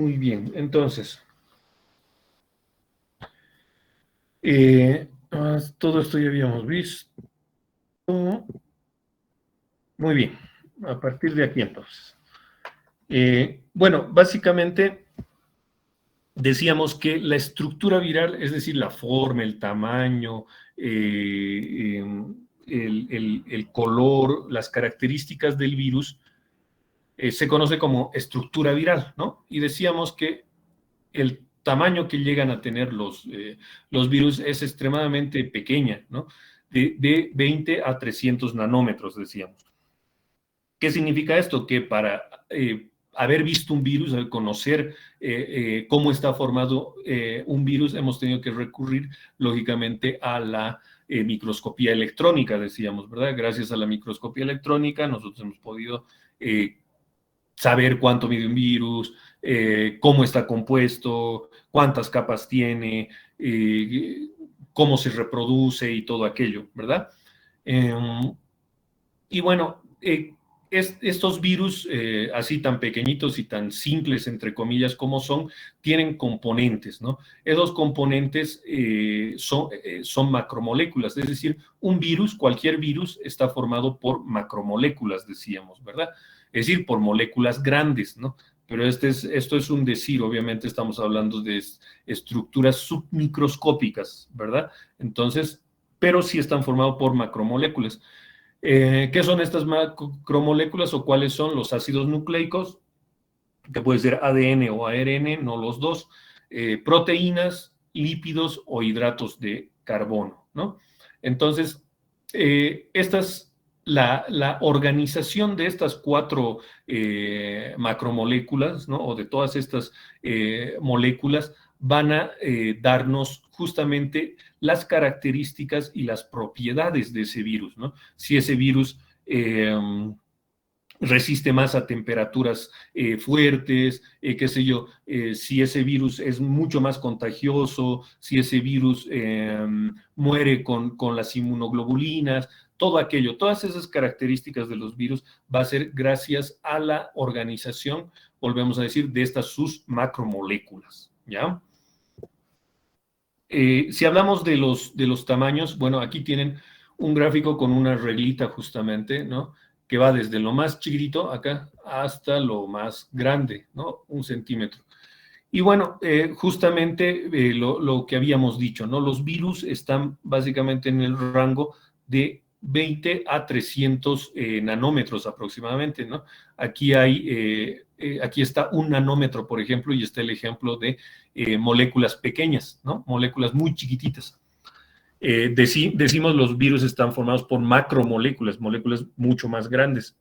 Muy bien, entonces, todo esto ya habíamos visto. Muy bien, a partir de aquí entonces. Bueno, básicamente decíamos que la estructura viral, es decir, la forma, el tamaño, el color, las características del virus, se conoce como estructura viral, ¿no? Y decíamos que el tamaño que llegan a tener los virus es extremadamente pequeña, ¿no? De 20 a 300 nanómetros, decíamos. ¿Qué significa esto? Que para haber visto un virus, conocer cómo está formado un virus, hemos tenido que recurrir, lógicamente, a la microscopía electrónica, decíamos, ¿verdad? Gracias a la microscopía electrónica, nosotros hemos podido saber cuánto mide un virus, cómo está compuesto, cuántas capas tiene, cómo se reproduce y todo aquello, ¿verdad? Eh, y bueno, estos virus, así tan pequeñitos y tan simples, entre comillas, como son, tienen componentes, ¿no? Esos componentes son macromoléculas, es decir, un virus, cualquier virus, está formado por macromoléculas, decíamos, ¿verdad? Es decir, por moléculas grandes, ¿no? Pero esto es un decir, obviamente estamos hablando de estructuras submicroscópicas, ¿verdad? Entonces, pero sí están formados por macromoléculas. ¿Qué son estas macromoléculas o cuáles son los ácidos nucleicos? Que puede ser ADN o ARN, no los dos, proteínas, lípidos o hidratos de carbono, ¿no? Entonces, la organización de estas cuatro macromoléculas, ¿no? O de todas estas moléculas van a darnos justamente las características y las propiedades de ese virus, ¿no? Si ese virus resiste más a temperaturas fuertes, qué sé yo, si ese virus es mucho más contagioso, si ese virus muere con las inmunoglobulinas, todo aquello, todas esas características de los virus va a ser gracias a la organización, volvemos a decir, de estas sus macromoléculas, ¿ya? Si hablamos de los tamaños, bueno, aquí tienen un gráfico con una reglita justamente, ¿no? Que va desde lo más chiquitito acá hasta lo más grande, ¿no? 1 centímetro. Y bueno, justamente lo que habíamos dicho, ¿no? Los virus están básicamente en el rango de 20 a 300 nanómetros aproximadamente, ¿no? Aquí está 1 nanómetro, por ejemplo, y está el ejemplo de moléculas pequeñas, ¿no? Moléculas muy chiquititas. Decimos los virus están formados por macromoléculas, moléculas mucho más grandes.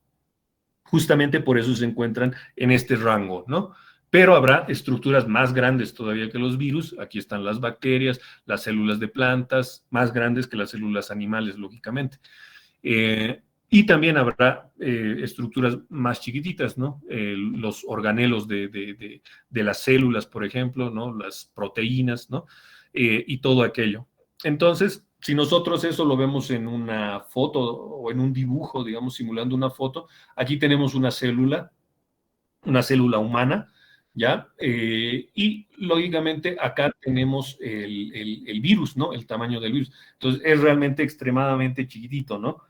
Justamente por eso se encuentran en este rango, ¿no? Pero habrá estructuras más grandes todavía que los virus. Aquí están las bacterias, las células de plantas, más grandes que las células animales, lógicamente. Y también habrá estructuras más chiquititas, ¿no? Los organelos de las células, por ejemplo, ¿no? Las proteínas, ¿no? Y todo aquello. Entonces, si nosotros eso lo vemos en una foto o en un dibujo, digamos, simulando una foto, aquí tenemos una célula humana, ¿ya? Y lógicamente acá tenemos el virus, ¿no? El tamaño del virus. Entonces es realmente extremadamente chiquitito, ¿no?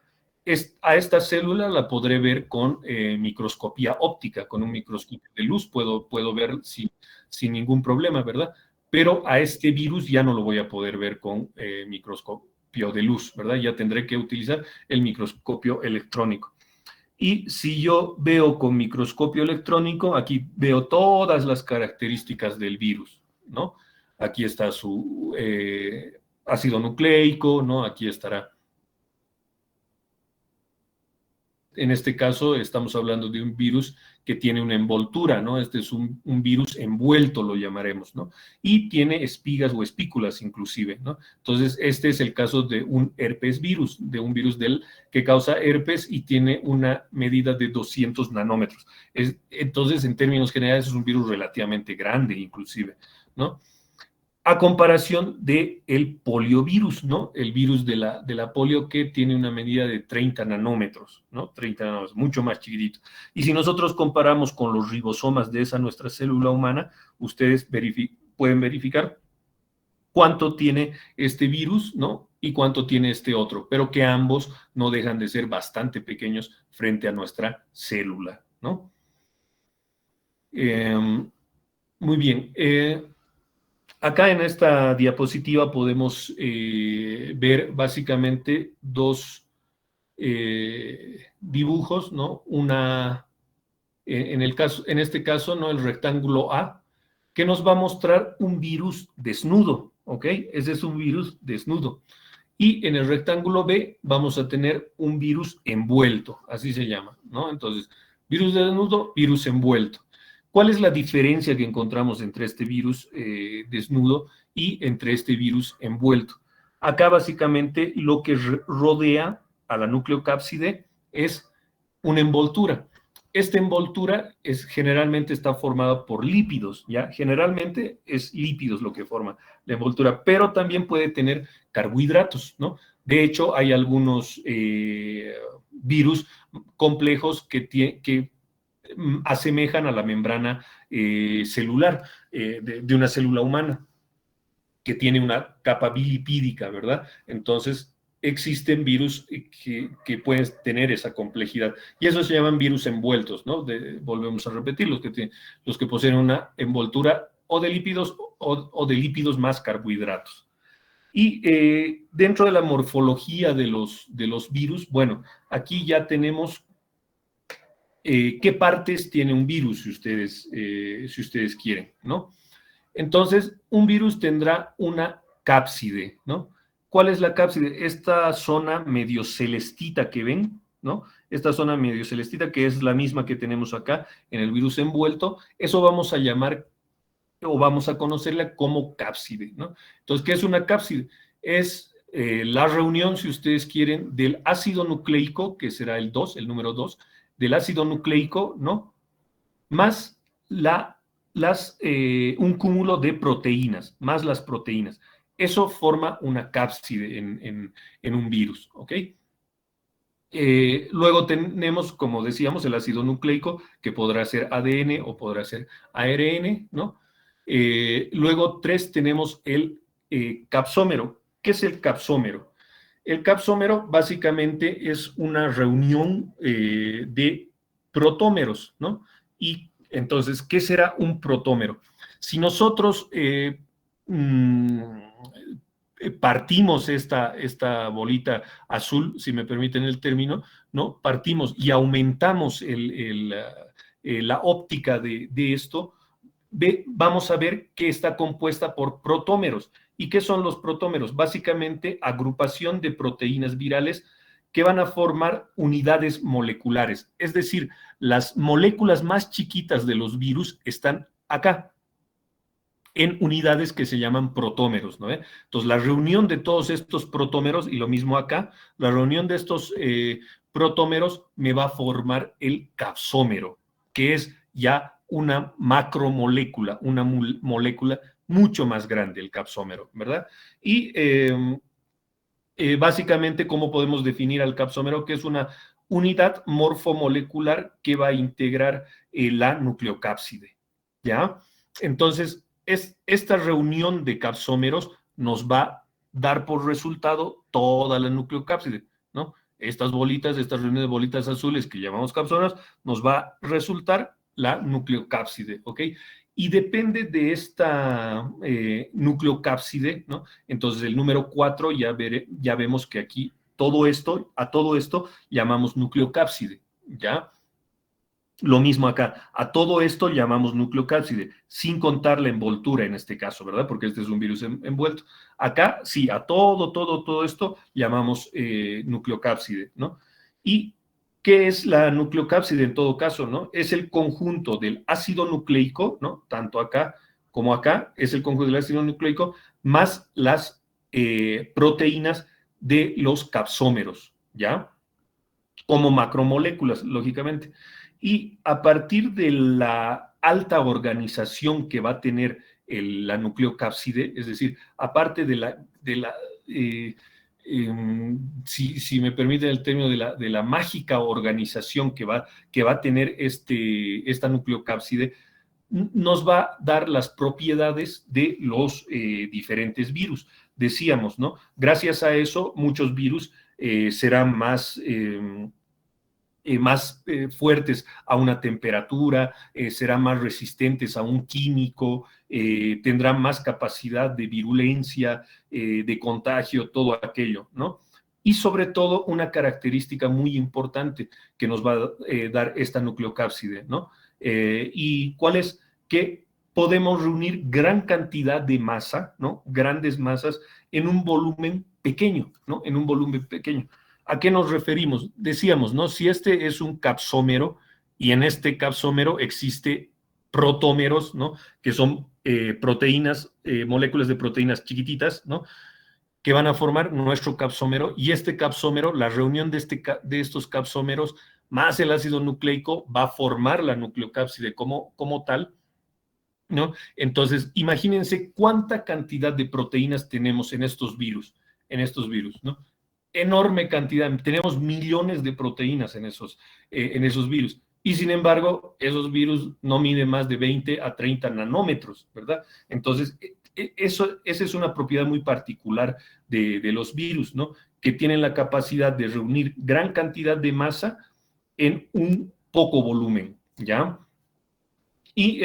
A esta célula la podré ver con microscopía óptica, con un microscopio de luz puedo ver sin ningún problema, ¿verdad? Pero a este virus ya no lo voy a poder ver con microscopio de luz, ¿verdad? Ya tendré que utilizar el microscopio electrónico. Y si yo veo con microscopio electrónico, aquí veo todas las características del virus, ¿no? Aquí está su ácido nucleico, ¿no? Aquí estará. En este caso estamos hablando de un virus que tiene una envoltura, ¿no? Este es un virus envuelto, lo llamaremos, ¿no? Y tiene espigas o espículas inclusive, ¿no? Entonces, este es el caso de un herpes virus, de un virus que causa herpes y tiene una medida de 200 nanómetros. Entonces, en términos generales, es un virus relativamente grande inclusive, ¿no? a comparación del poliovirus, ¿no? El virus de la polio, que tiene una medida de 30 nanómetros, ¿no? 30 nanómetros, mucho más chiquitito. Y si nosotros comparamos con los ribosomas de esa nuestra célula humana, ustedes pueden verificar cuánto tiene este virus, ¿no? Y cuánto tiene este otro, pero que ambos no dejan de ser bastante pequeños frente a nuestra célula, ¿no? Muy bien. Acá en esta diapositiva podemos ver básicamente dos dibujos, ¿no? En este caso, ¿no? El rectángulo A, que nos va a mostrar un virus desnudo, ¿ok? Ese es un virus desnudo. Y en el rectángulo B vamos a tener un virus envuelto, así se llama, ¿no? Entonces, virus desnudo, virus envuelto. ¿Cuál es la diferencia que encontramos entre este virus desnudo y entre este virus envuelto? Acá básicamente lo que rodea a la nucleocápside es una envoltura. Esta envoltura generalmente está formada por lípidos, ¿ya? Generalmente es lípidos lo que forma la envoltura, pero también puede tener carbohidratos, ¿no? De hecho, hay algunos virus complejos que asemejan a la membrana celular de una célula humana, que tiene una capa bilipídica, ¿verdad? Entonces, existen virus que pueden tener esa complejidad. Y eso se llaman virus envueltos, ¿no? Volvemos a repetir, los que poseen una envoltura o de lípidos o de lípidos más carbohidratos. Y dentro de la morfología de los virus, bueno, aquí ya tenemos qué partes tiene un virus, si ustedes quieren, ¿no? Entonces, un virus tendrá una cápside, ¿no? ¿Cuál es la cápside? Esta zona medio celestita que ven, ¿no? Esta zona medio celestita, que es la misma que tenemos acá en el virus envuelto, eso vamos a llamar o vamos a conocerla como cápside, ¿no? Entonces, ¿qué es una cápside? Es la reunión, si ustedes quieren, del ácido nucleico, que será el número 2, del ácido nucleico, ¿no? Más un cúmulo de proteínas, más las proteínas. Eso forma una cápside en un virus, ¿ok? Luego tenemos, como decíamos, el ácido nucleico, que podrá ser ADN o podrá ser ARN, ¿no? Luego 3 tenemos el capsómero. ¿Qué es el capsómero? El capsómero básicamente es una reunión de protómeros, ¿no? Y entonces, ¿qué será un protómero? Si nosotros partimos esta bolita azul, si me permiten el término, ¿no? Partimos y aumentamos la óptica de esto, vamos a ver que está compuesta por protómeros. ¿Y qué son los protómeros? Básicamente, agrupación de proteínas virales que van a formar unidades moleculares. Es decir, las moléculas más chiquitas de los virus están acá, en unidades que se llaman protómeros, ¿no? Entonces, la reunión de todos estos protómeros, y lo mismo acá, la reunión de estos protómeros me va a formar el capsómero, que es ya una macromolécula, una molécula mucho más grande, el capsómero, ¿verdad? Y básicamente, ¿cómo podemos definir al capsómero? Que es una unidad morfomolecular que va a integrar la nucleocápside, ¿ya? Entonces, esta reunión de capsómeros nos va a dar por resultado toda la nucleocápside, ¿no? Estas reuniones de bolitas azules que llamamos capsómeros, nos va a resultar la nucleocápside, ¿ok? Y depende de esta nucleocápside, ¿no? Entonces, el número 4 ya vemos que aquí a todo esto llamamos nucleocápside, ¿ya? Lo mismo acá, a todo esto llamamos nucleocápside, sin contar la envoltura en este caso, ¿verdad? Porque este es un virus envuelto. Acá, sí, a todo esto llamamos nucleocápside, ¿no? ¿Y qué es la nucleocápside en todo caso, no? Es el conjunto del ácido nucleico, ¿no? Tanto acá como acá, es el conjunto del ácido nucleico, más las proteínas de los capsómeros, ¿ya? Como macromoléculas, lógicamente. Y a partir de la alta organización que va a tener la nucleocápside, es decir, aparte si me permite el término de la mágica organización que va a tener esta nucleocápside, nos va a dar las propiedades de los diferentes virus. Decíamos, ¿no? Gracias a eso, muchos virus serán más fuertes a una temperatura, serán más resistentes a un químico, tendrán más capacidad de virulencia, de contagio, todo aquello, ¿no? Y sobre todo una característica muy importante que nos va a dar esta nucleocápside, ¿no? ¿Y cuál es? Que podemos reunir gran cantidad de masa, ¿no? Grandes masas en un volumen pequeño, ¿no? En un volumen pequeño. ¿A qué nos referimos? Decíamos, ¿no? Si este es un capsómero y en este capsómero existe protómeros, ¿no? Que son proteínas, moléculas de proteínas chiquititas, ¿no? Que van a formar nuestro capsómero, y este capsómero, la reunión de estos capsómeros más el ácido nucleico va a formar la nucleocápside como tal, ¿no? Entonces, imagínense cuánta cantidad de proteínas tenemos en estos virus, ¿no? Enorme cantidad, tenemos millones de proteínas en esos virus. Y sin embargo, esos virus no miden más de 20 a 30 nanómetros, ¿verdad? Entonces, esa es una propiedad muy particular de los virus, ¿no? Que tienen la capacidad de reunir gran cantidad de masa en un poco volumen, ¿ya? Y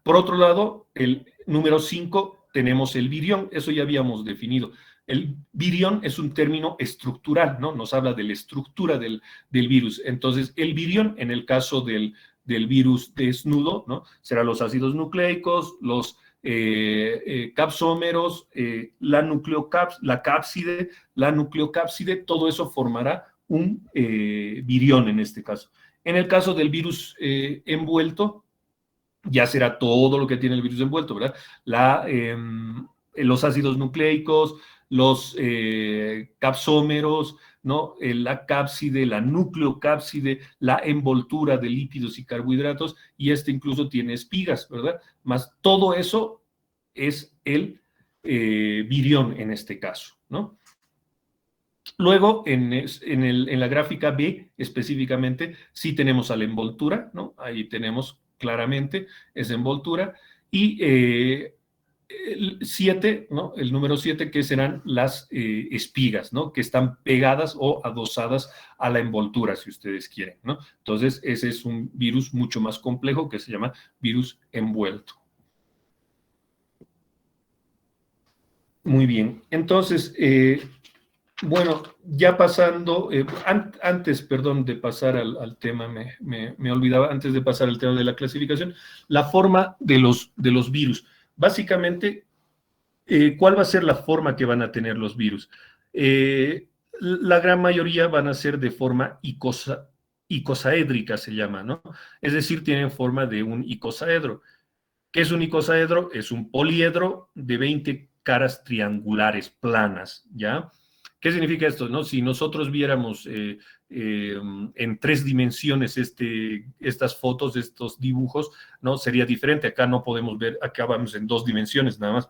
por otro lado, el número 5, tenemos el virión, eso ya habíamos definido. El virión es un término estructural, ¿no? Nos habla de la estructura del virus. Entonces, el virión, en el caso del virus desnudo, ¿no? Serán los ácidos nucleicos, los capsómeros, la cápside, la nucleocápside, todo eso formará un virión en este caso. En el caso del virus envuelto, ya será todo lo que tiene el virus envuelto, ¿verdad? Los ácidos nucleicos, los capsómeros, ¿no? La cápside, la nucleocápside, la envoltura de lípidos y carbohidratos, y incluso tiene espigas, ¿verdad? Más todo eso es el virión en este caso, ¿no? Luego, en la gráfica B, específicamente, sí tenemos a la envoltura, ¿no? Ahí tenemos claramente esa envoltura. Y el 7, ¿no? El número 7, que serán las espigas, ¿no? Que están pegadas o adosadas a la envoltura, si ustedes quieren, ¿no? Entonces, ese es un virus mucho más complejo que se llama virus envuelto. Muy bien. Entonces, bueno, ya pasando, antes, perdón, de pasar al tema, me olvidaba, antes de pasar al tema de la clasificación, la forma de los virus. Básicamente, ¿cuál va a ser la forma que van a tener los virus? La gran mayoría van a ser de forma icosaédrica, se llama, ¿no? Es decir, tienen forma de un icosaedro. ¿Qué es un icosaedro? Es un poliedro de 20 caras triangulares planas, ¿ya? ¿Qué significa esto? ¿No? Si nosotros viéramos en 3 dimensiones estas fotos, estos dibujos, ¿no? Sería diferente. Acá no podemos ver, acá vamos en 2 dimensiones nada más.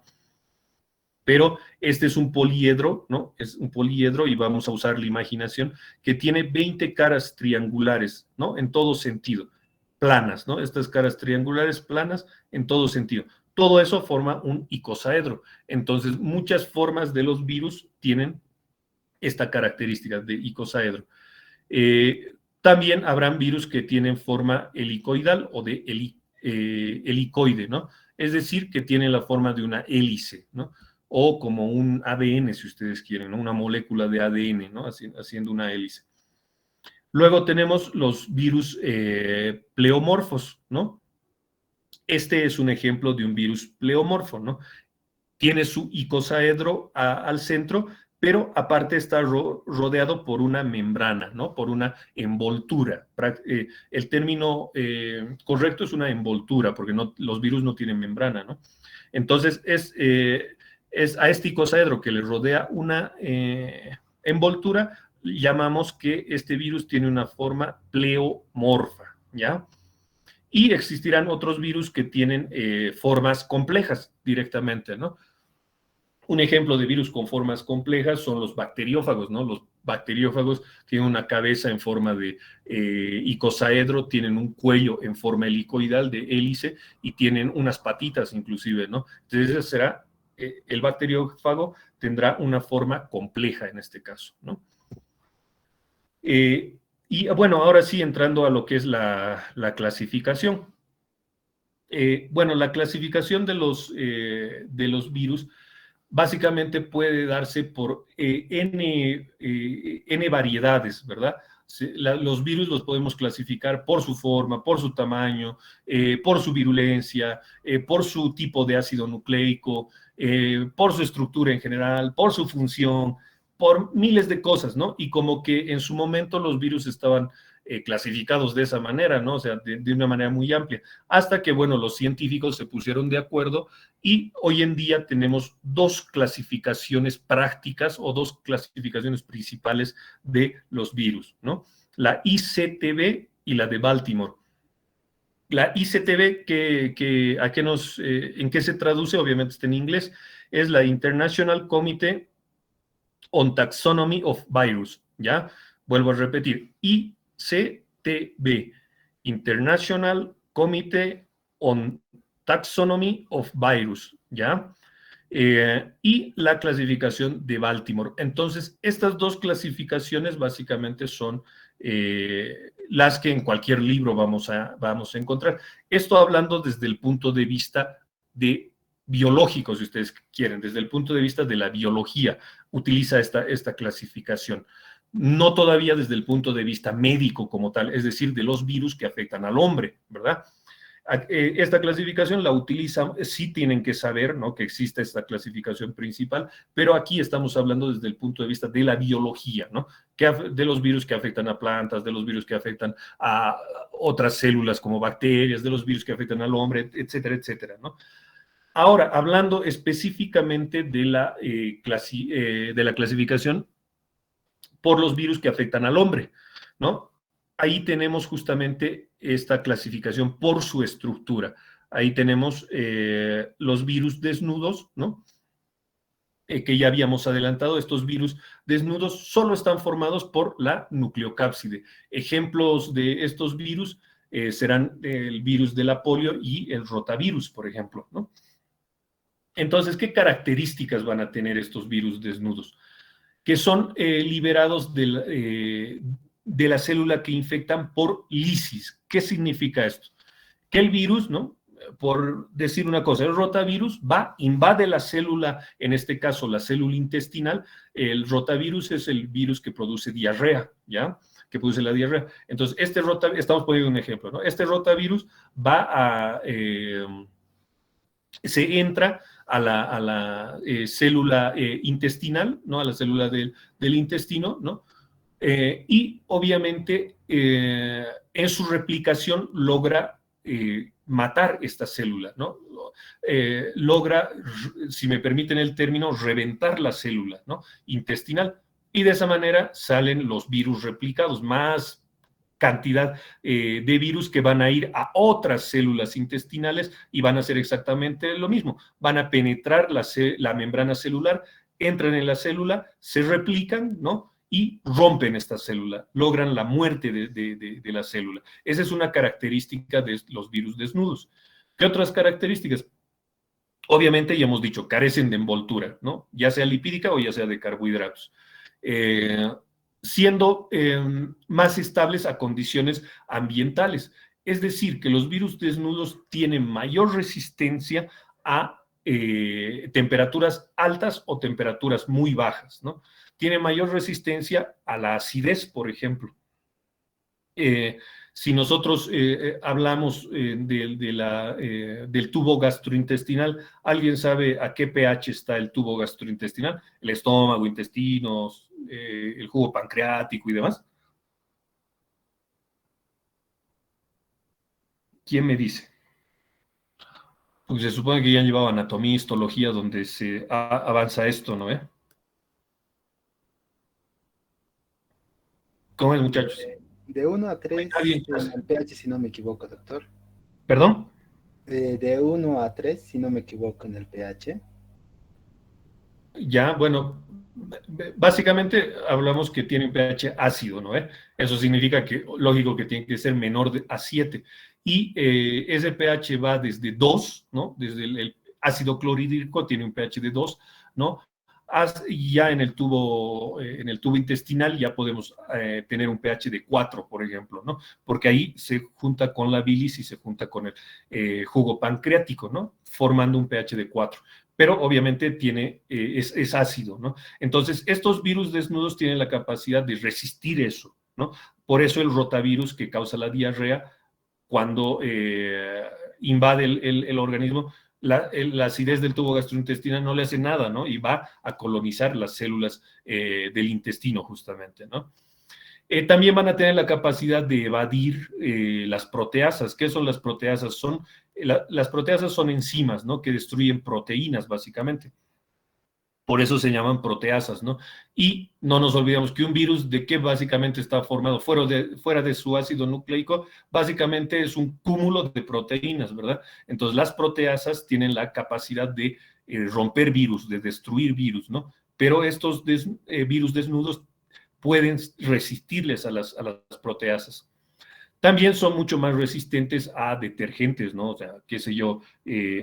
Pero este es un poliedro, ¿no? Es un poliedro, y vamos a usar la imaginación, que tiene 20 caras triangulares, ¿no? En todo sentido, planas, ¿no? Estas caras triangulares planas en todo sentido. Todo eso forma un icosaedro. Entonces, muchas formas de los virus tienen esta característica de icosaedro. También habrán virus que tienen forma helicoidal o de helicoide, ¿no? Es decir, que tienen la forma de una hélice, ¿no? O como un ADN, si ustedes quieren, ¿no? Una molécula de ADN, ¿no? Haciendo una hélice. Luego tenemos los virus pleomorfos, ¿no? Este es un ejemplo de un virus pleomorfo, ¿no? Tiene su icosaedro al centro, pero aparte está rodeado por una membrana, ¿no? Por una envoltura. El término correcto es una envoltura, porque los virus no tienen membrana, ¿no? Entonces, es a este icosaedro que le rodea una envoltura, llamamos que este virus tiene una forma pleomorfa, ¿ya? Y existirán otros virus que tienen formas complejas directamente, ¿no? Un ejemplo de virus con formas complejas son los bacteriófagos, ¿no? Los bacteriófagos tienen una cabeza en forma de icosaedro, tienen un cuello en forma helicoidal de hélice y tienen unas patitas inclusive, ¿no? Entonces ese será, el bacteriófago tendrá una forma compleja en este caso, ¿no? Y bueno, ahora sí, entrando a lo que es la clasificación. Bueno, la clasificación de los virus básicamente puede darse por N variedades, ¿verdad? Los virus los podemos clasificar por su forma, por su tamaño, por su virulencia, por su tipo de ácido nucleico, por su estructura en general, por su función, por miles de cosas, ¿no? Y como que en su momento los virus estaban clasificados de esa manera, ¿no? O sea, de una manera muy amplia, hasta que, bueno, los científicos se pusieron de acuerdo y hoy en día tenemos dos clasificaciones prácticas o dos clasificaciones principales de los virus, ¿no? La ICTB y la de Baltimore. La ICTB, ¿en qué se traduce? Obviamente está en inglés, es la International Committee on Taxonomy of Virus, ¿ya? Vuelvo a repetir, ICTB, International Committee on Taxonomy of Virus, ¿ya? Y la clasificación de Baltimore. Entonces, estas dos clasificaciones básicamente son las que en cualquier libro vamos a encontrar. Esto hablando desde el punto de vista de biológico, si ustedes quieren, desde el punto de vista de la biología, utiliza esta clasificación. No todavía desde el punto de vista médico como tal, es decir, de los virus que afectan al hombre, ¿verdad? Esta clasificación la utilizan, sí tienen que saber, ¿no?, que existe esta clasificación principal, pero aquí estamos hablando desde el punto de vista de la biología, ¿no?, de los virus que afectan a plantas, de los virus que afectan a otras células como bacterias, de los virus que afectan al hombre, etcétera, etcétera, ¿no? Ahora, hablando específicamente de la clasificación por los virus que afectan al hombre, ¿no? Ahí tenemos justamente esta clasificación por su estructura. Ahí tenemos los virus desnudos, ¿no? Que ya habíamos adelantado, estos virus desnudos solo están formados por la nucleocápside. Ejemplos de estos virus serán el virus de la polio y el rotavirus, por ejemplo, ¿no? Entonces, ¿qué características van a tener estos virus desnudos? Que son liberados de la célula que infectan por lisis. ¿Qué significa esto? Que el virus, ¿no?, por decir una cosa, el rotavirus invade la célula, en este caso la célula intestinal. El rotavirus es el virus que produce diarrea, ¿ya?, que produce la diarrea. Entonces, estamos poniendo un ejemplo, ¿no? Este rotavirus se entra a la célula intestinal, ¿no?, a la célula del intestino, ¿no? Y obviamente en su replicación logra matar esta célula, ¿no? Logra, si me permiten el término, reventar la célula, ¿no?, intestinal. Y de esa manera salen los virus replicados, más cantidad de virus que van a ir a otras células intestinales y van a hacer exactamente lo mismo. Van a penetrar la membrana celular, entran en la célula, se replican, ¿no?, y rompen esta célula, logran la muerte de la célula. Esa es una característica de los virus desnudos. ¿Qué otras características? Obviamente, ya hemos dicho, carecen de envoltura, ¿no?, ya sea lipídica o ya sea de carbohidratos. Siendo más estables a condiciones ambientales. Es decir, que los virus desnudos tienen mayor resistencia a temperaturas altas o temperaturas muy bajas, ¿no? Tiene mayor resistencia a la acidez, por ejemplo. Si nosotros hablamos del tubo gastrointestinal, ¿alguien sabe a qué pH está el tubo gastrointestinal? El estómago, intestinos, el jugo pancreático y demás. ¿Quién me dice? Pues se supone que ya han llevado anatomía, histología, donde se avanza esto, ¿no? ¿Cómo es, muchachos? De 1 a Está 3 bien, en el pH, si no me equivoco, doctor. ¿Perdón? De 1 a 3 si no me equivoco, en el pH. Ya, bueno, básicamente hablamos que tiene un pH ácido, ¿no? Eso significa que, lógico, que tiene que ser menor a 7. Y ese pH va desde 2, ¿no? Desde el ácido clorhídrico tiene un pH de 2, ¿no? Ya en el tubo intestinal ya podemos tener un pH de 4, por ejemplo, ¿no? Porque ahí se junta con la bilis y se junta con el jugo pancreático, ¿no? Formando un pH de 4, pero obviamente es ácido, ¿no? Entonces, estos virus desnudos tienen la capacidad de resistir eso, ¿no? Por eso el rotavirus que causa la diarrea, cuando invade el organismo, la acidez del tubo gastrointestinal no le hace nada, ¿no? Y va a colonizar las células del intestino, justamente, ¿no? También van a tener la capacidad de evadir las proteasas. ¿Qué son las proteasas? Las proteasas son enzimas, ¿no? Que destruyen proteínas, básicamente. Por eso se llaman proteasas, ¿no? Y no nos olvidemos que un virus, ¿de qué básicamente está formado? Fuera de su ácido nucleico, básicamente es un cúmulo de proteínas, ¿verdad? Entonces, las proteasas tienen la capacidad de romper virus, de destruir virus, ¿no? Pero estos virus desnudos pueden resistirles a las proteasas. También son mucho más resistentes a detergentes, ¿no? O sea, qué sé yo,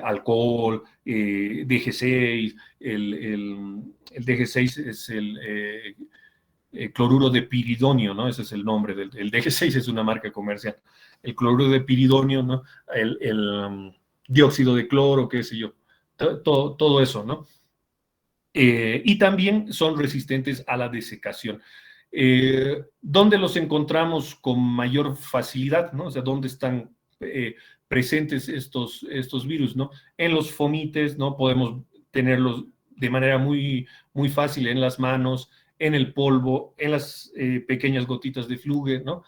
alcohol, DG6, el DG6 es el cloruro de piridonio, ¿no? Ese es el nombre el DG6 es una marca comercial. El cloruro de piridonio, ¿no? El dióxido de cloro, qué sé yo, todo eso, ¿no? Y también son resistentes a la desecación. ¿Dónde los encontramos con mayor facilidad? ¿No? O sea, ¿dónde están presentes estos virus? ¿No? En los fomites, ¿no? Podemos tenerlos de manera muy, muy fácil en las manos, en el polvo, en las pequeñas gotitas de fluge, ¿no?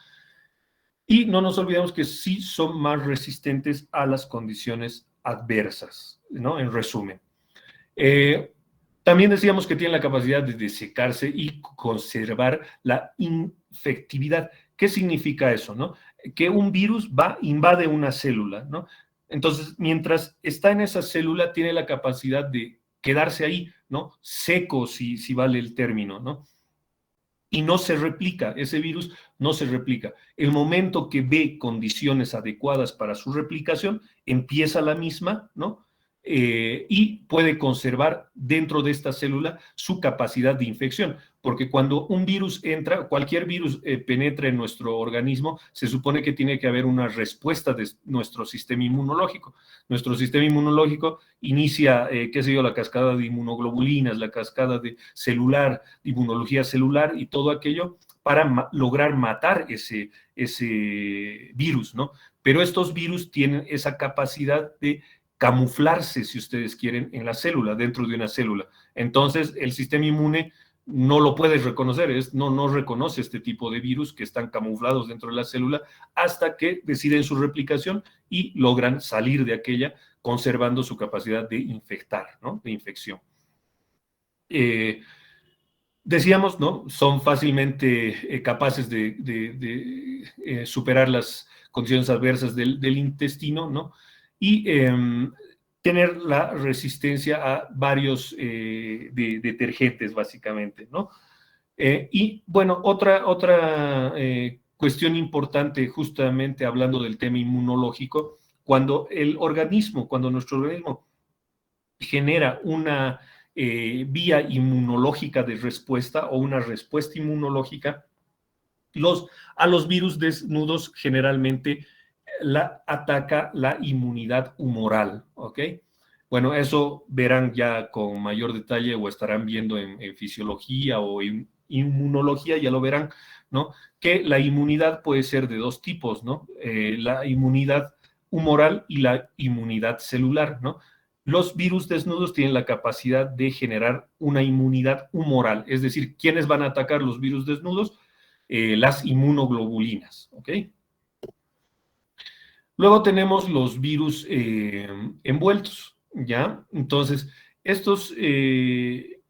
Y no nos olvidemos que sí son más resistentes a las condiciones adversas, ¿no? En resumen. Eh, También decíamos que tiene la capacidad de desecarse y conservar la infectividad. ¿Qué significa eso? ¿No? Que un virus invade una célula, ¿no? Entonces, mientras está en esa célula, tiene la capacidad de quedarse ahí, ¿no? Seco, si vale el término, ¿no? Y no se replica, ese virus no se replica. El momento que ve condiciones adecuadas para su replicación, empieza la misma, ¿no? Y puede conservar dentro de esta célula su capacidad de infección, porque cuando un virus entra, cualquier virus penetra en nuestro organismo, se supone que tiene que haber una respuesta de nuestro sistema inmunológico. Nuestro sistema inmunológico inicia, qué sé yo, la cascada de inmunoglobulinas, la cascada de inmunología celular y todo aquello para lograr matar ese virus, ¿no? Pero estos virus tienen esa capacidad de camuflarse, si ustedes quieren, en la célula, dentro de una célula. Entonces, el sistema inmune no lo puede reconocer, no reconoce este tipo de virus que están camuflados dentro de la célula hasta que deciden su replicación y logran salir de aquella conservando su capacidad de infectar, ¿no? De infección. Decíamos, ¿no? Son fácilmente capaces de superar las condiciones adversas del intestino, ¿no? Y tener la resistencia a varios detergentes, básicamente, ¿no? Y bueno, otra cuestión importante, justamente hablando del tema inmunológico, cuando nuestro organismo genera una vía inmunológica de respuesta o una respuesta inmunológica, a los virus desnudos generalmente ataca la inmunidad humoral, ¿ok? Bueno, eso verán ya con mayor detalle o estarán viendo en fisiología o inmunología, ya lo verán, ¿no? Que la inmunidad puede ser de dos tipos, ¿no? La inmunidad humoral y la inmunidad celular, ¿no? Los virus desnudos tienen la capacidad de generar una inmunidad humoral, es decir, ¿quiénes van a atacar los virus desnudos? Las inmunoglobulinas, ¿ok? Luego tenemos los virus envueltos, ¿ya? Entonces, estos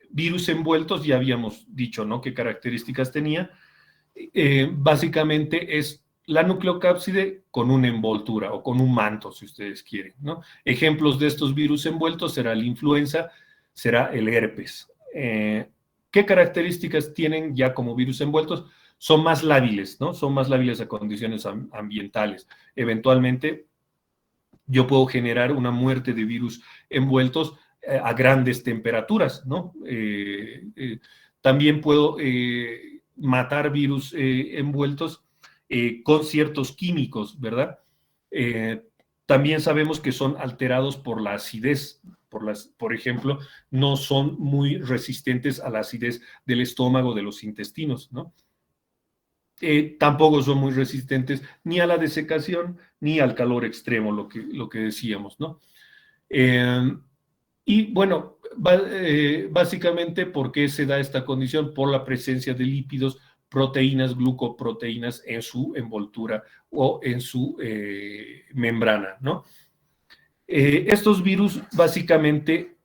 virus envueltos ya habíamos dicho, ¿no? ¿Qué características tenía? Básicamente es la nucleocápside con una envoltura o con un manto, si ustedes quieren, ¿no? Ejemplos de estos virus envueltos será la influenza, será el herpes. ¿Qué características tienen ya como virus envueltos? Son más lábiles, ¿no? Son más lábiles a condiciones ambientales. Eventualmente, yo puedo generar una muerte de virus envueltos a grandes temperaturas, ¿no? También puedo matar virus envueltos con ciertos químicos, ¿verdad? También sabemos que son alterados por la acidez, por ejemplo, no son muy resistentes a la acidez del estómago, de los intestinos, ¿no? Tampoco son muy resistentes ni a la desecación ni al calor extremo, lo que decíamos, ¿no? Y bueno, básicamente, ¿por qué se da esta condición? Por la presencia de lípidos, proteínas, glucoproteínas en su envoltura o en su membrana, ¿no? Estos virus, básicamente,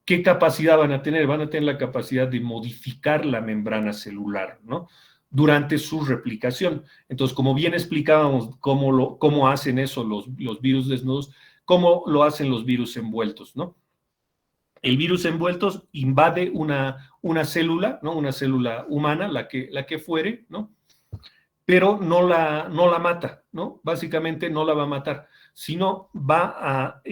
¿qué capacidad van a tener? Van a tener la capacidad de modificar la membrana celular, ¿no? Durante su replicación. Entonces, como bien explicábamos cómo hacen eso los virus desnudos, cómo lo hacen los virus envueltos, ¿no? El virus envueltos invade una célula, ¿no? Una célula humana, la que fuere, ¿no? Pero no la mata, ¿no? Básicamente no la va a matar, sino va a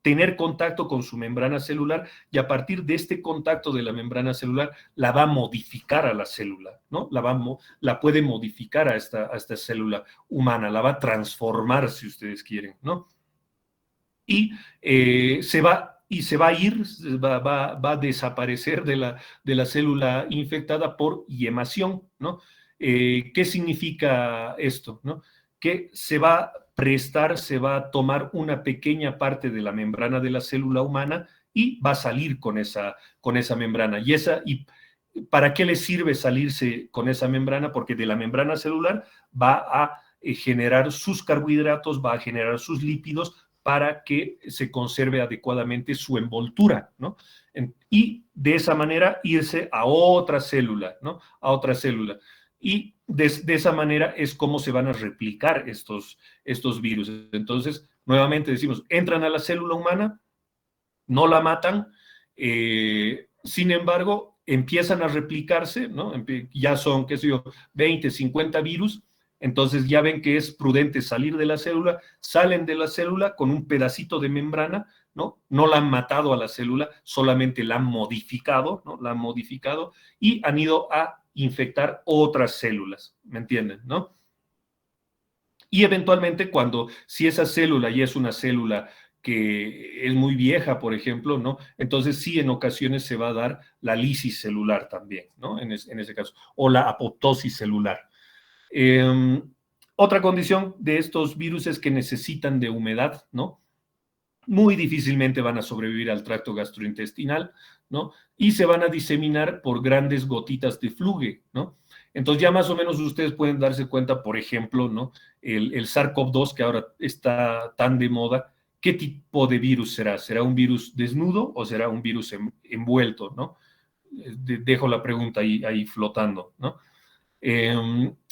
tener contacto con su membrana celular y a partir de este contacto de la membrana celular la va a modificar a la célula, ¿no? La puede modificar a esta célula humana, la va a transformar, si ustedes quieren, ¿no? Y se va a ir, va a desaparecer de la célula infectada por yemación, ¿no? ¿Qué significa esto? ¿No? Que se va a prestar, se va a tomar una pequeña parte de la membrana de la célula humana y va a salir con esa membrana. ¿Y para qué le sirve salirse con esa membrana? Porque de la membrana celular va a generar sus carbohidratos, va a generar sus lípidos para que se conserve adecuadamente su envoltura, ¿no? Y de esa manera irse a otra célula, ¿no? A otra célula. Y de esa manera es como se van a replicar estos virus. Entonces, nuevamente decimos, entran a la célula humana, no la matan, sin embargo, empiezan a replicarse, ¿no? Ya son, qué sé yo, 20, 50 virus, entonces ya ven que es prudente salir de la célula, salen de la célula con un pedacito de membrana, ¿no? No la han matado a la célula, solamente la han modificado, ¿no? La han modificado y han ido a infectar otras células, ¿me entienden, no? Y eventualmente si esa célula ya es una célula que es muy vieja, por ejemplo, ¿no? Entonces sí, en ocasiones se va a dar la lisis celular también, ¿no? En ese caso, o la apoptosis celular. Otra condición de estos virus es que necesitan de humedad, ¿no? Muy difícilmente van a sobrevivir al tracto gastrointestinal, ¿no? Y se van a diseminar por grandes gotitas de fluge, ¿no? Entonces ya más o menos ustedes pueden darse cuenta, por ejemplo, ¿no? El SARS-CoV-2, que ahora está tan de moda, ¿qué tipo de virus será? ¿Será un virus desnudo o será un virus envuelto, ¿no? Dejo la pregunta ahí flotando, ¿no?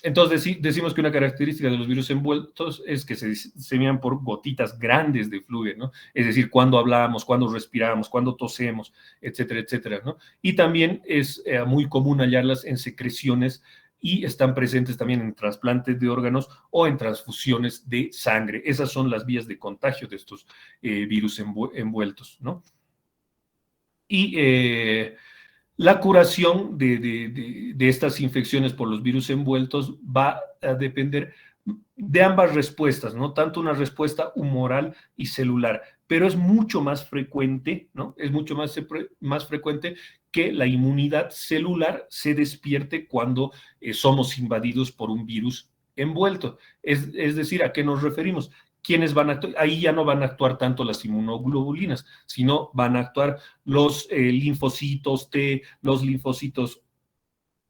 Entonces decimos que una característica de los virus envueltos es que se diseminan por gotitas grandes de flujo, ¿no? Es decir, cuando hablamos, cuando respiramos, cuando tosemos, etcétera, etcétera, ¿no? Y también es muy común hallarlas en secreciones y están presentes también en trasplantes de órganos o en transfusiones de sangre. Esas son las vías de contagio de estos virus envueltos, ¿no? Y la curación de estas infecciones por los virus envueltos va a depender de ambas respuestas, ¿no? Tanto una respuesta humoral y celular, pero es mucho más frecuente, ¿no? Es mucho más frecuente que la inmunidad celular se despierte cuando somos invadidos por un virus envuelto. Es decir, ¿a qué nos referimos? ¿Quiénes van a actuar? Ahí ya no van a actuar tanto las inmunoglobulinas, sino van a actuar los linfocitos T, los linfocitos,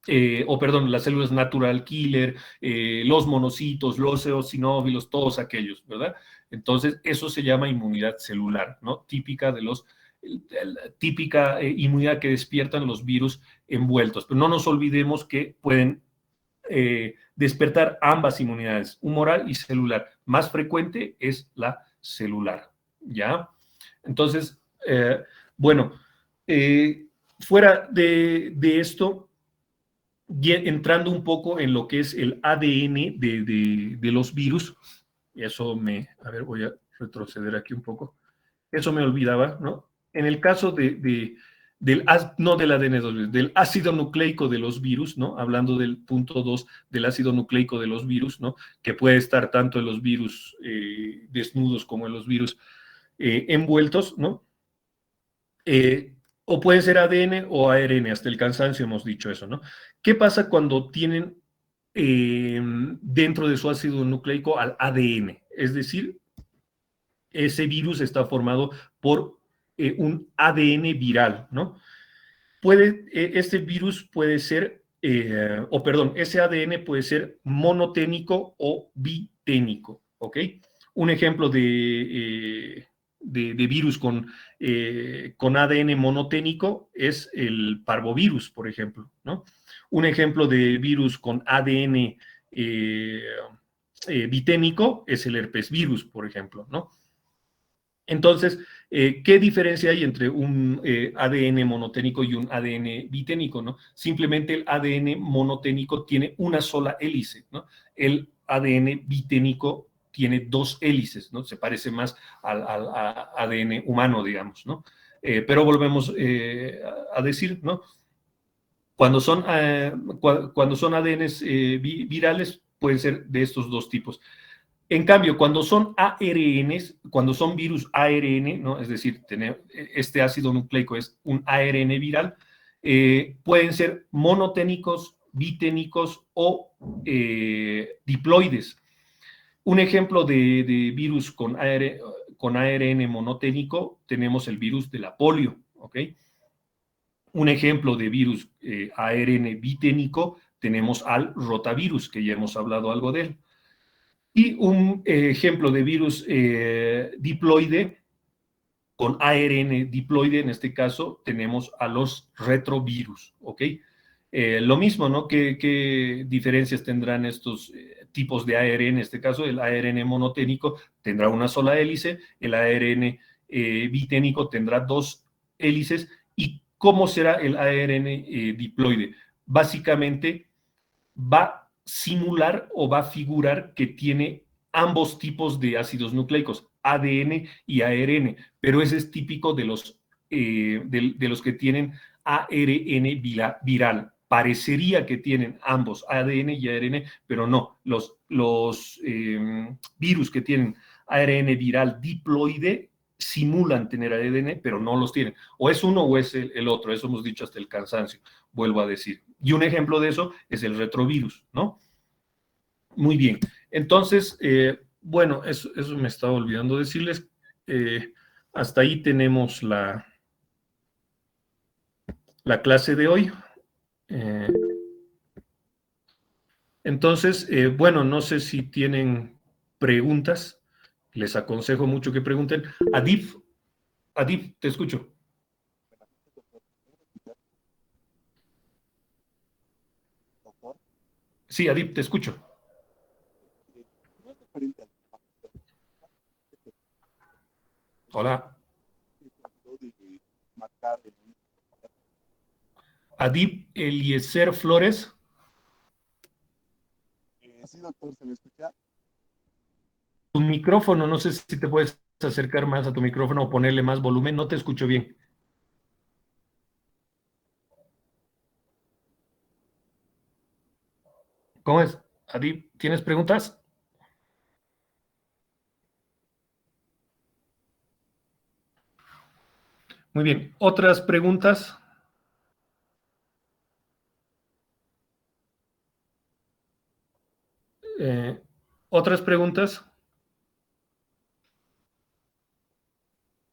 las células natural killer, los monocitos, los eosinófilos, todos aquellos, ¿verdad? Entonces, eso se llama inmunidad celular, ¿no? Típica inmunidad que despiertan los virus envueltos. Pero no nos olvidemos que pueden despertar ambas inmunidades, humoral y celular. Más frecuente es la celular, ¿ya? Entonces, bueno, fuera de esto, entrando un poco en lo que es el ADN de los virus, eso a ver, voy a retroceder aquí un poco, eso me olvidaba, ¿no? En el caso no del ADN, del ácido nucleico de los virus, ¿no? Hablando del punto 2 del ácido nucleico de los virus, ¿no? Que puede estar tanto en los virus desnudos como en los virus envueltos, ¿no? O puede ser ADN o ARN, hasta el cansancio hemos dicho eso, ¿no? ¿Qué pasa cuando tienen dentro de su ácido nucleico al ADN? Es decir, ese virus está formado por un ADN viral, ¿no? Este virus puede ser, ese ADN puede ser monoténico o biténico, ¿ok? Un ejemplo de virus con ADN monoténico es el parvovirus, por ejemplo, ¿no? Un ejemplo de virus con ADN biténico es el herpes virus, por ejemplo, ¿no? Entonces, ¿qué diferencia hay entre un ADN monoténico y un ADN biténico, ¿no? Simplemente el ADN monoténico tiene una sola hélice, ¿no? El ADN biténico tiene dos hélices, ¿no? Se parece más al ADN humano, digamos, ¿no? Pero volvemos a decir, ¿no? Cuando son ADNs virales, pueden ser de estos dos tipos. En cambio, cuando son ARNs, cuando son virus ARN, ¿no? Es decir, este ácido nucleico es un ARN viral, pueden ser monoténicos, biténicos o diploides. Un ejemplo de virus con ARN monoténico, tenemos el virus de la polio, ¿ok? Un ejemplo de virus ARN biténico, tenemos al rotavirus, que ya hemos hablado algo de él. Y un ejemplo de virus diploide, con ARN diploide, en este caso, tenemos a los retrovirus, ¿ok? Lo mismo, ¿no? ¿Qué diferencias tendrán estos tipos de ARN? En este caso, el ARN monoténico tendrá una sola hélice, el ARN biténico tendrá dos hélices. ¿Y cómo será el ARN diploide? Básicamente, va a simular o va a figurar que tiene ambos tipos de ácidos nucleicos, ADN y ARN, pero ese es típico de los que tienen ARN viral. Parecería que tienen ambos ADN y ARN, pero no. Los virus que tienen ARN viral diploide simulan tener ADN, pero no los tienen. O es uno o es el otro. Eso hemos dicho hasta el cansancio, vuelvo a decir. Y un ejemplo de eso es el retrovirus, ¿no? Muy bien. Entonces, bueno, eso me estaba olvidando decirles. Hasta ahí tenemos la clase de hoy. Entonces, bueno, no sé si tienen preguntas. Les aconsejo mucho que pregunten. Adib, te escucho. Sí, Adib, te escucho. Hola. Adib Eliezer Flores. Sí, doctor, ¿se me escucha? Tu micrófono, no sé si te puedes acercar más a tu micrófono o ponerle más volumen, no te escucho bien. ¿Cómo es? Adib, ¿tienes preguntas? Muy bien, ¿otras preguntas? ¿Otras preguntas?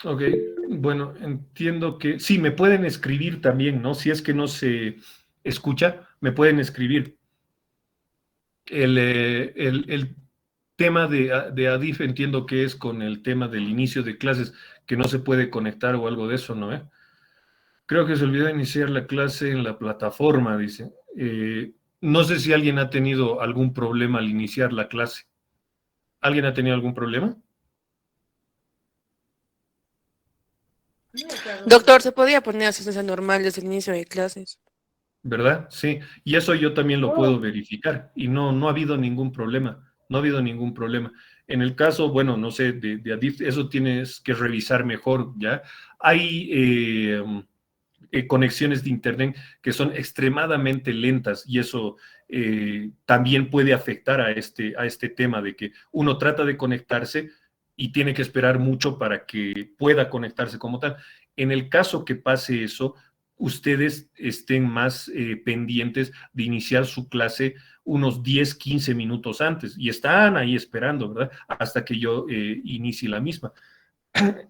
Ok, bueno, entiendo que sí, me pueden escribir también, ¿no? Si es que no se escucha, me pueden escribir. El tema de Adif entiendo que es con el tema del inicio de clases, que no se puede conectar o algo de eso, ¿no? Creo que se olvidó iniciar la clase en la plataforma, dice. No sé si alguien ha tenido algún problema al iniciar la clase. ¿Alguien ha tenido algún problema? Doctor, ¿se podía poner asistencia normal desde el inicio de clases? ¿Verdad? Sí, y eso yo también lo puedo verificar y no ha habido ningún problema, no ha habido ningún problema. En el caso, bueno, no sé, de Adif, eso tienes que revisar mejor, ¿ya? Hay conexiones de Internet que son extremadamente lentas y eso también puede afectar a este tema de que uno trata de conectarse y tiene que esperar mucho para que pueda conectarse como tal. En el caso que pase eso, ustedes estén más pendientes de iniciar su clase unos 10, 15 minutos antes y están ahí esperando, ¿verdad? Hasta que yo inicie la misma.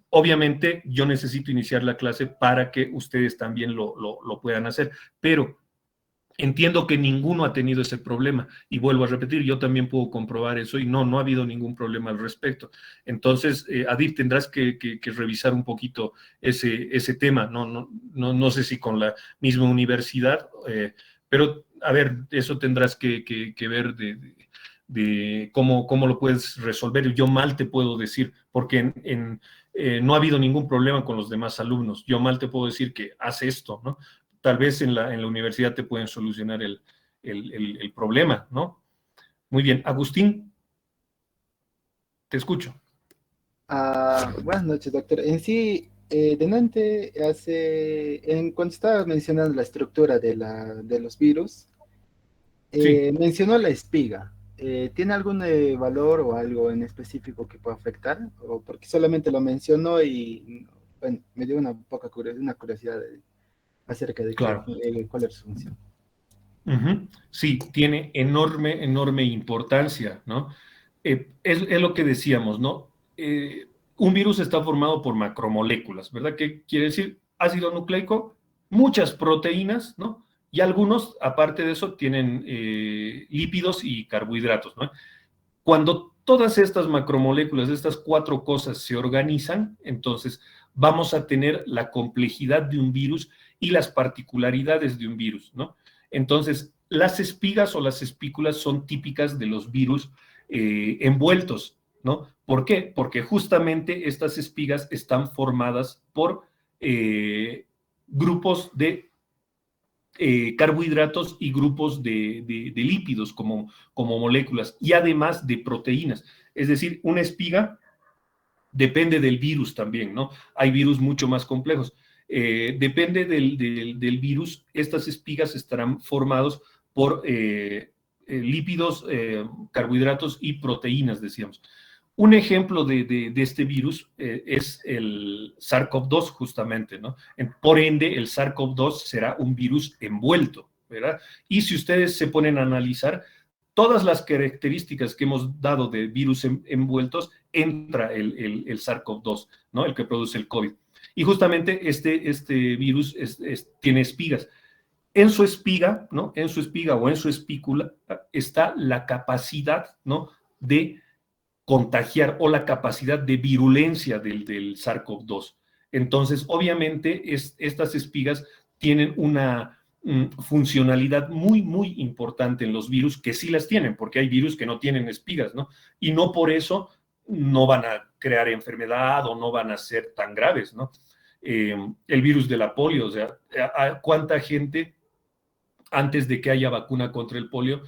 Obviamente yo necesito iniciar la clase para que ustedes también lo puedan hacer, pero entiendo que ninguno ha tenido ese problema y vuelvo a repetir, yo también puedo comprobar eso y no ha habido ningún problema al respecto. Entonces, Adif, tendrás que revisar un poquito ese tema, no sé si con la misma universidad, pero a ver, eso tendrás que ver de cómo lo puedes resolver. Yo mal te puedo decir, porque no ha habido ningún problema con los demás alumnos. Yo mal te puedo decir que haz esto, ¿no? Tal vez en la universidad te pueden solucionar el problema, ¿no? Muy bien. Agustín, te escucho. Buenas noches, doctor. En sí, delante, cuando estaba mencionando la estructura de los virus, Sí, mencionó la espiga. ¿Tiene algún valor o algo en específico que pueda afectar? ¿O porque solamente lo mencionó y bueno, me dio una curiosidad acerca de claro. cuál es su función? Sí, tiene enorme importancia, ¿no? Es lo que decíamos, ¿no? Un virus está formado por macromoléculas, ¿verdad? ¿Qué quiere decir? Ácido nucleico, muchas proteínas, ¿no? Y algunos, aparte de eso, tienen lípidos y carbohidratos, ¿no? Cuando todas estas macromoléculas, estas cuatro cosas se organizan, entonces vamos a tener la complejidad de un virus y las particularidades de un virus, ¿no? Entonces, las espigas o las espículas son típicas de los virus envueltos, ¿no? ¿Por qué? Porque justamente estas espigas están formadas por grupos de carbohidratos y grupos de lípidos como moléculas y además de proteínas. Es decir, una espiga depende del virus también, ¿no? Hay virus mucho más complejos. Depende del virus, estas espigas estarán formados por lípidos, carbohidratos y proteínas, decíamos. Un ejemplo de este virus es el SARS-CoV-2 justamente, ¿no? Por ende, el SARS-CoV-2 será un virus envuelto, ¿verdad? Y si ustedes se ponen a analizar, todas las características que hemos dado de virus envueltos, entra el SARS-CoV-2, ¿no? El que produce el COVID. Y justamente este virus tiene espigas. En su espiga, ¿no? En su espiga o en su espícula está la capacidad, ¿no? De contagiar o la capacidad de virulencia del SARS-CoV-2. Entonces, obviamente, estas espigas tienen una funcionalidad muy importante en los virus, que sí las tienen, porque hay virus que no tienen espigas, ¿no? Y no por eso no van a crear enfermedad o no van a ser tan graves, ¿no? El virus de la polio, o sea, ¿cuánta gente antes de que haya vacuna contra el polio,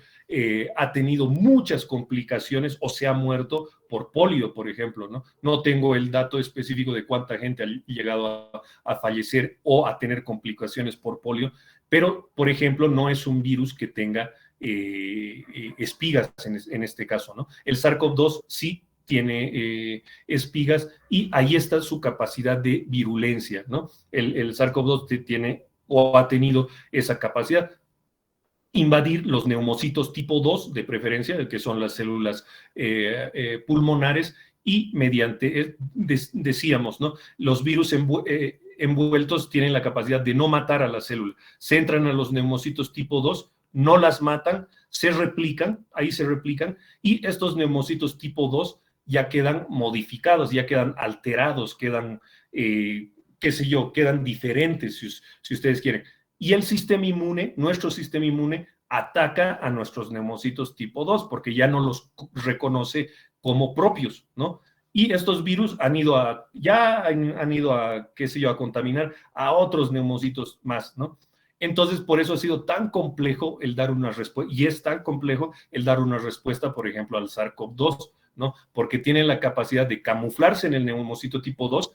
ha tenido muchas complicaciones o se ha muerto por polio, por ejemplo, ¿no? No tengo el dato específico de cuánta gente ha llegado a fallecer o a tener complicaciones por polio, pero, por ejemplo, no es un virus que tenga espigas en este caso, ¿no? El SARS-CoV-2 sí tiene espigas y ahí está su capacidad de virulencia, ¿no? El SARS-CoV-2 tiene o ha tenido esa capacidad invadir los neumocitos tipo 2, de preferencia, que son las células pulmonares, y mediante, decíamos, ¿no? Los virus envueltos tienen la capacidad de no matar a la célula. Se entran a los neumocitos tipo 2, no las matan, se replican, ahí se replican, y estos neumocitos tipo 2 ya quedan modificados, ya quedan alterados, quedan, qué sé yo, quedan diferentes, si ustedes quieren. Y el sistema inmune, nuestro sistema inmune, ataca a nuestros neumocitos tipo 2, porque ya no los reconoce como propios, ¿no? Y estos virus han ido a, qué sé yo, a contaminar a otros neumocitos más, ¿no? Entonces, por eso ha sido tan complejo el dar una respuesta, y es tan complejo el dar una respuesta, por ejemplo, al SARS-CoV-2, ¿no? Porque tienen la capacidad de camuflarse en el neumocito tipo 2,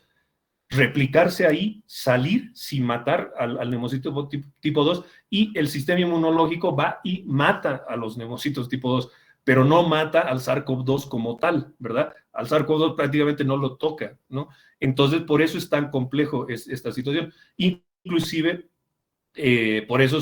replicarse ahí, salir sin matar al neumocito tipo 2, y el sistema inmunológico va y mata a los neumocitos tipo 2, pero no mata al SARS-CoV-2 como tal, ¿verdad? Al SARS-CoV-2 prácticamente no lo toca, ¿no? Entonces, por eso es tan complejo esta situación. Inclusive, por eso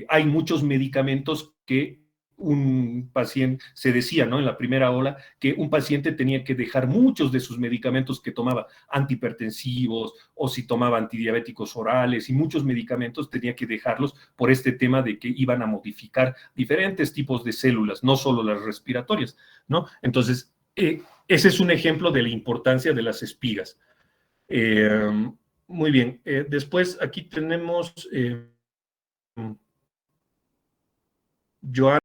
hay muchos medicamentos que un paciente, se decía, ¿no? En la primera ola, que un paciente tenía que dejar muchos de sus medicamentos que tomaba, antihipertensivos, o si tomaba antidiabéticos orales, y muchos medicamentos tenía que dejarlos por este tema de que iban a modificar diferentes tipos de células, no solo las respiratorias, ¿no? Entonces, ese es un ejemplo de la importancia de las espigas. Muy bien, después aquí tenemos Joana